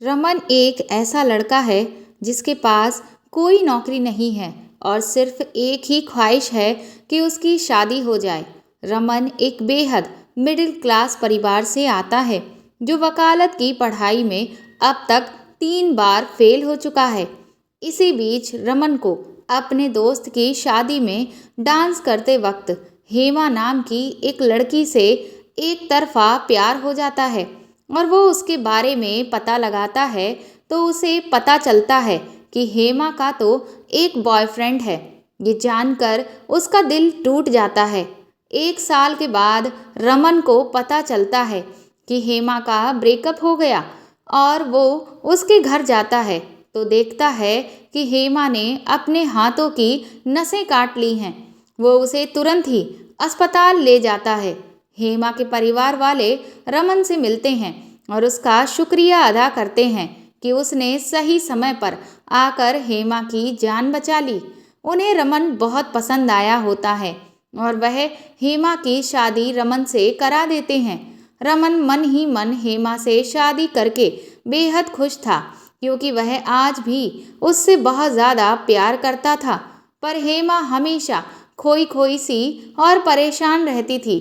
रमन एक ऐसा लड़का है जिसके पास कोई नौकरी नहीं है और सिर्फ एक ही ख्वाहिश है कि उसकी शादी हो जाए। रमन एक बेहद मिडिल क्लास परिवार से आता है जो वकालत की पढ़ाई में अब तक 3 बार फेल हो चुका है। इसी बीच रमन को अपने दोस्त की शादी में डांस करते वक्त हेमा नाम की एक लड़की से एक तरफा प्यार हो जाता है और वो उसके बारे में पता लगाता है तो उसे पता चलता है कि हेमा का तो एक बॉयफ्रेंड है। ये जानकर उसका दिल टूट जाता है। 1 साल के बाद रमन को पता चलता है कि हेमा का ब्रेकअप हो गया और वो उसके घर जाता है तो देखता है कि हेमा ने अपने हाथों की नसें काट ली हैं। वो उसे तुरंत ही अस्पताल ले जाता है। हेमा के परिवार वाले रमन से मिलते हैं और उसका शुक्रिया अदा करते हैं कि उसने सही समय पर आकर हेमा की जान बचा ली। उन्हें रमन बहुत पसंद आया होता है और वह हेमा की शादी रमन से करा देते हैं। रमन मन ही मन हेमा से शादी करके बेहद खुश था क्योंकि वह आज भी उससे बहुत ज़्यादा प्यार करता था। पर हेमा हमेशा खोई खोई सी और परेशान रहती थी।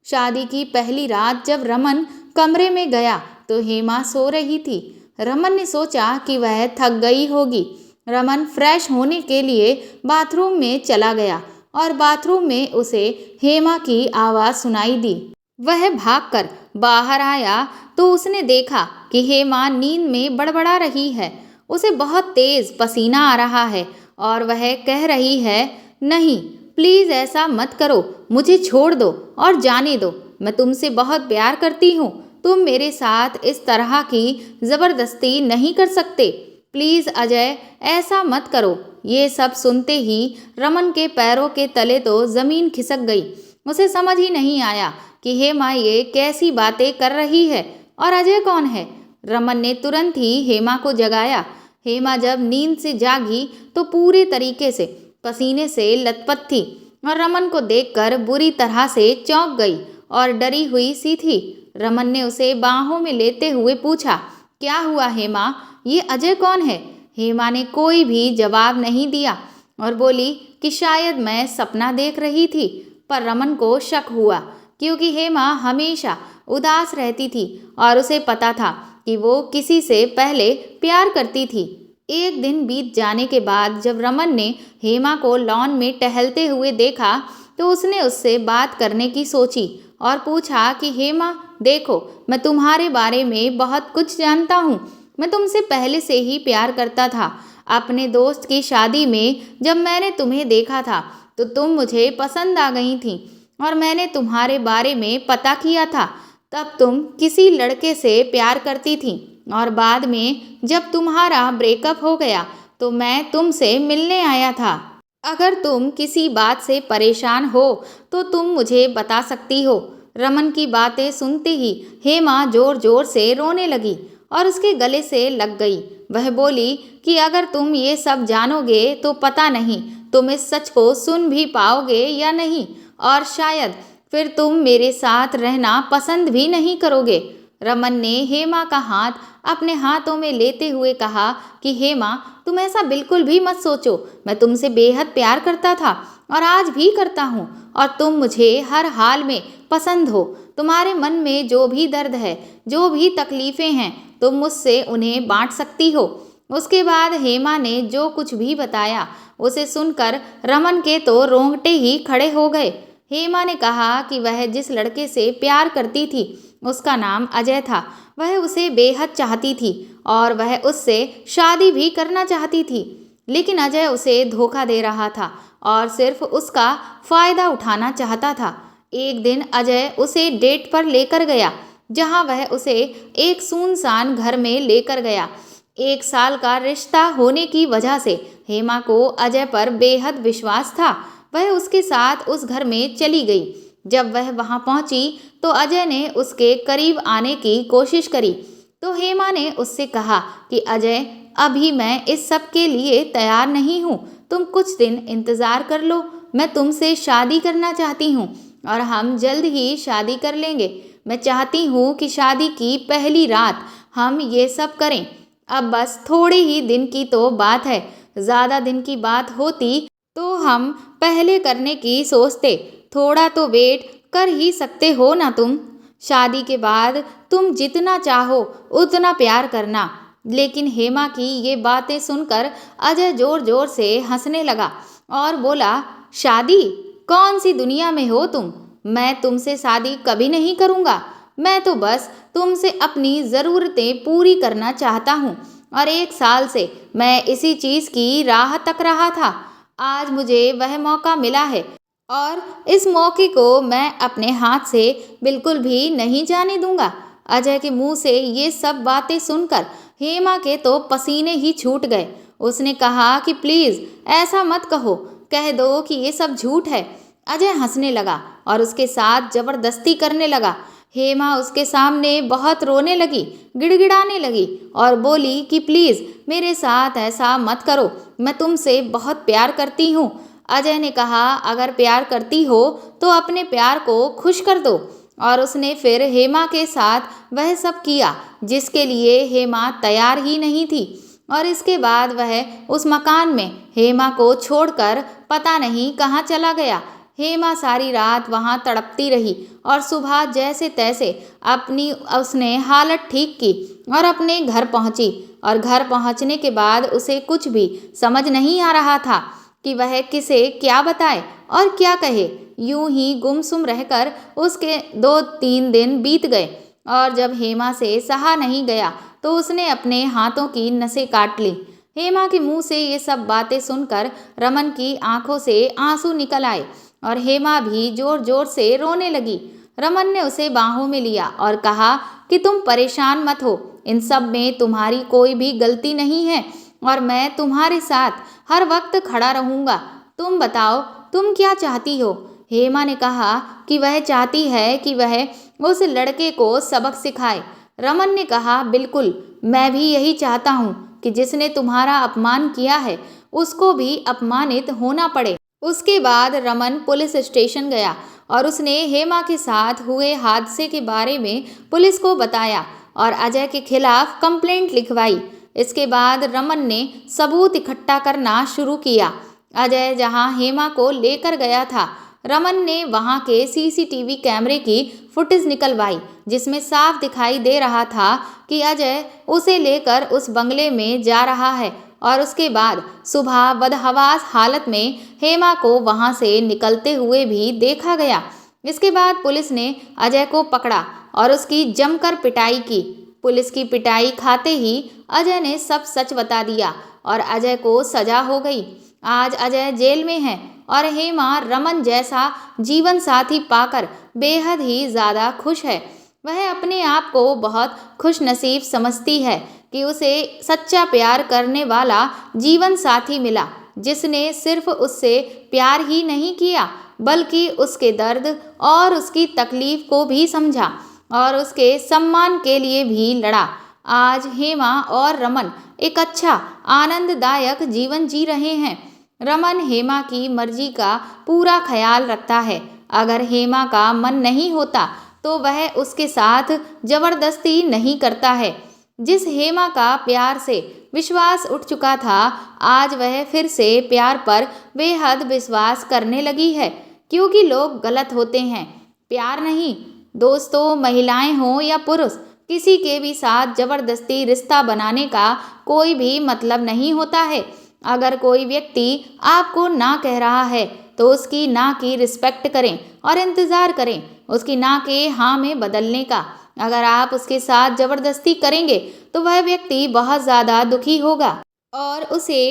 शादी की पहली रात जब रमन कमरे में गया तो हेमा सो रही थी। रमन ने सोचा कि वह थक गई होगी। रमन फ्रेश होने के लिए बाथरूम में चला गया और बाथरूम में उसे हेमा की आवाज़ सुनाई दी। वह भागकर बाहर आया तो उसने देखा कि हेमा नींद में बड़बड़ा रही है। उसे बहुत तेज पसीना आ रहा है और वह कह रही है, नहीं प्लीज़ ऐसा मत करो, मुझे छोड़ दो और जाने दो। मैं तुमसे बहुत प्यार करती हूँ, तुम मेरे साथ इस तरह की ज़बरदस्ती नहीं कर सकते। प्लीज़ अजय ऐसा मत करो। ये सब सुनते ही रमन के पैरों के तले तो ज़मीन खिसक गई। उसे समझ ही नहीं आया कि हेमा ये कैसी बातें कर रही है और अजय कौन है। रमन ने तुरंत ही हेमा को जगाया। हेमा जब नींद से जागी तो पूरे तरीके से पसीने से लथपथ थी और रमन को देखकर बुरी तरह से चौंक गई और डरी हुई सी थी। रमन ने उसे बाहों में लेते हुए पूछा, क्या हुआ हेमा, ये अजय कौन है? हेमा ने कोई भी जवाब नहीं दिया और बोली कि शायद मैं सपना देख रही थी। पर रमन को शक हुआ क्योंकि हेमा हमेशा उदास रहती थी और उसे पता था कि वो किसी से पहले प्यार करती थी। एक दिन बीत जाने के बाद जब रमन ने हेमा को लॉन में टहलते हुए देखा तो उसने उससे बात करने की सोची और पूछा कि हेमा देखो, मैं तुम्हारे बारे में बहुत कुछ जानता हूँ। मैं तुमसे पहले से ही प्यार करता था। अपने दोस्त की शादी में जब मैंने तुम्हें देखा था तो तुम मुझे पसंद आ गई थी और मैंने तुम्हारे बारे में पता किया था। तब तुम किसी लड़के से प्यार करती थी और बाद में जब तुम्हारा ब्रेकअप हो गया तो मैं तुमसे मिलने आया था। अगर तुम किसी बात से परेशान हो तो तुम मुझे बता सकती हो। रमन की बातें सुनते ही हेमा जोर जोर से रोने लगी और उसके गले से लग गई। वह बोली कि अगर तुम ये सब जानोगे तो पता नहीं तुम इस सच को सुन भी पाओगे या नहीं, और शायद फिर तुम मेरे साथ रहना पसंद भी नहीं करोगे। रमन ने हेमा का हाथ अपने हाथों में लेते हुए कहा कि हेमा तुम ऐसा बिल्कुल भी मत सोचो। मैं तुमसे बेहद प्यार करता था और आज भी करता हूँ और तुम मुझे हर हाल में पसंद हो। तुम्हारे मन में जो भी दर्द है, जो भी तकलीफ़ें हैं, तुम मुझसे उन्हें बांट सकती हो। उसके बाद हेमा ने जो कुछ भी बताया उसे सुनकर रमन के तो रोंगटे ही खड़े हो गए। हेमा ने कहा कि वह जिस लड़के से प्यार करती थी उसका नाम अजय था। वह उसे बेहद चाहती थी और वह उससे शादी भी करना चाहती थी, लेकिन अजय उसे धोखा दे रहा था और सिर्फ उसका फ़ायदा उठाना चाहता था। एक दिन अजय उसे डेट पर लेकर गया जहां वह उसे एक सुनसान घर में लेकर गया। 1 साल का रिश्ता होने की वजह से हेमा को अजय पर बेहद विश्वास था। वह उसके साथ उस घर में चली गई। जब वह वहां पहुंची तो अजय ने उसके करीब आने की कोशिश करी तो हेमा ने उससे कहा कि अजय अभी मैं इस सब के लिए तैयार नहीं हूँ, तुम कुछ दिन इंतज़ार कर लो। मैं तुमसे शादी करना चाहती हूँ और हम जल्द ही शादी कर लेंगे। मैं चाहती हूँ कि शादी की पहली रात हम ये सब करें। अब बस थोड़े ही दिन की तो बात है, ज़्यादा दिन की बात होती तो हम पहले करने की सोचते। थोड़ा तो वेट कर ही सकते हो ना तुम। शादी के बाद तुम जितना चाहो उतना प्यार करना। लेकिन हेमा की ये बातें सुनकर अजय जोर जोर से हंसने लगा और बोला, शादी? कौन सी दुनिया में हो तुम? मैं तुमसे शादी कभी नहीं करूँगा। मैं तो बस तुमसे अपनी ज़रूरतें पूरी करना चाहता हूँ और 1 साल से मैं इसी चीज़ की राह तक रहा था। आज मुझे वह मौका मिला है और इस मौके को मैं अपने हाथ से बिल्कुल भी नहीं जाने दूंगा। अजय के मुंह से ये सब बातें सुनकर हेमा के तो पसीने ही छूट गए। उसने कहा कि प्लीज़ ऐसा मत कहो, कह दो कि ये सब झूठ है। अजय हंसने लगा और उसके साथ जबरदस्ती करने लगा। हेमा उसके सामने बहुत रोने लगी, गिड़गिड़ाने लगी और बोली कि प्लीज़ मेरे साथ ऐसा मत करो, मैं तुमसे बहुत प्यार करती हूँ। अजय ने कहा, अगर प्यार करती हो तो अपने प्यार को खुश कर दो। और उसने फिर हेमा के साथ वह सब किया जिसके लिए हेमा तैयार ही नहीं थी। और इसके बाद वह उस मकान में हेमा को छोड़कर पता नहीं कहाँ चला गया। हेमा सारी रात वहाँ तड़पती रही और सुबह जैसे तैसे अपनी उसने हालत ठीक की और अपने घर पहुँची। और घर पहुँचने के बाद उसे कुछ भी समझ नहीं आ रहा था कि वह किसे क्या बताए और क्या कहे। यूं ही गुमसुम रहकर उसके 2-3 दिन बीत गए और जब हेमा से सहा नहीं गया तो उसने अपने हाथों की नसें काट ली। हेमा के मुंह से ये सब बातें सुनकर रमन की आंखों से आंसू निकल आए और हेमा भी जोर जोर से रोने लगी। रमन ने उसे बाहों में लिया और कहा कि तुम परेशान मत हो, इन सब में तुम्हारी कोई भी गलती नहीं है और मैं तुम्हारे साथ हर वक्त खड़ा रहूँगा। तुम बताओ, तुम क्या चाहती हो? हेमा ने कहा कि वह चाहती है कि वह उस लड़के को सबक सिखाए। रमन ने कहा, बिल्कुल, मैं भी यही चाहता हूँ कि जिसने तुम्हारा अपमान किया है उसको भी अपमानित होना पड़े। उसके बाद रमन पुलिस स्टेशन गया और उसने हेमा के साथ हुए हादसे के बारे में पुलिस को बताया और अजय के खिलाफ कंप्लेंट लिखवाई। इसके बाद रमन ने सबूत इकट्ठा करना शुरू किया। अजय जहां हेमा को लेकर गया था, रमन ने वहां के सीसीटीवी कैमरे की फुटेज निकलवाई जिसमें साफ दिखाई दे रहा था कि अजय उसे लेकर उस बंगले में जा रहा है और उसके बाद सुबह बदहवास हालत में हेमा को वहां से निकलते हुए भी देखा गया। इसके बाद पुलिस ने अजय को पकड़ा और उसकी जमकर पिटाई की। पुलिस की पिटाई खाते ही अजय ने सब सच बता दिया और अजय को सजा हो गई। आज अजय जेल में है और हेमा रमन जैसा जीवन साथी पाकर बेहद ही ज़्यादा खुश है। वह अपने आप को बहुत खुश नसीब समझती है कि उसे सच्चा प्यार करने वाला जीवन साथी मिला, जिसने सिर्फ उससे प्यार ही नहीं किया बल्कि उसके दर्द और उसकी तकलीफ को भी समझा और उसके सम्मान के लिए भी लड़ा। आज हेमा और रमन एक अच्छा आनंददायक जीवन जी रहे हैं। रमन हेमा की मर्जी का पूरा ख्याल रखता है। अगर हेमा का मन नहीं होता तो वह उसके साथ जबरदस्ती नहीं करता है। जिस हेमा का प्यार से विश्वास उठ चुका था, आज वह फिर से प्यार पर बेहद विश्वास करने लगी है। क्योंकि लोग गलत होते हैं, प्यार नहीं। दोस्तों, महिलाएं हों या पुरुष, किसी के भी साथ जबरदस्ती रिश्ता बनाने का कोई भी मतलब नहीं होता है। अगर कोई व्यक्ति आपको ना कह रहा है तो उसकी ना की रिस्पेक्ट करें और इंतज़ार करें उसकी ना के हाँ में बदलने का। अगर आप उसके साथ जबरदस्ती करेंगे तो वह व्यक्ति बहुत ज़्यादा दुखी होगा और उसे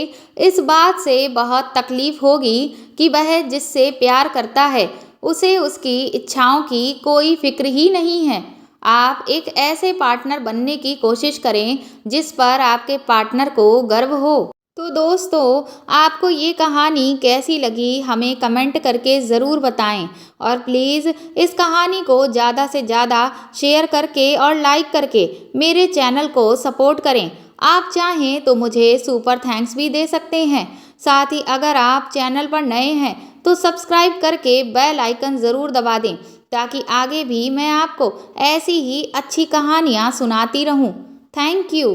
इस बात से बहुत तकलीफ होगी कि वह जिससे प्यार करता है उसे उसकी इच्छाओं की कोई फिक्र ही नहीं है। आप एक ऐसे पार्टनर बनने की कोशिश करें जिस पर आपके पार्टनर को गर्व हो। तो दोस्तों, आपको ये कहानी कैसी लगी हमें कमेंट करके ज़रूर बताएं और प्लीज़ इस कहानी को ज़्यादा से ज़्यादा शेयर करके और लाइक करके मेरे चैनल को सपोर्ट करें। आप चाहें तो मुझे सुपर थैंक्स भी दे सकते हैं। साथ ही अगर आप चैनल पर नए हैं तो सब्सक्राइब करके बेल आइकन ज़रूर दबा दें ताकि आगे भी मैं आपको ऐसी ही अच्छी कहानियाँ सुनाती रहूँ। Thank you.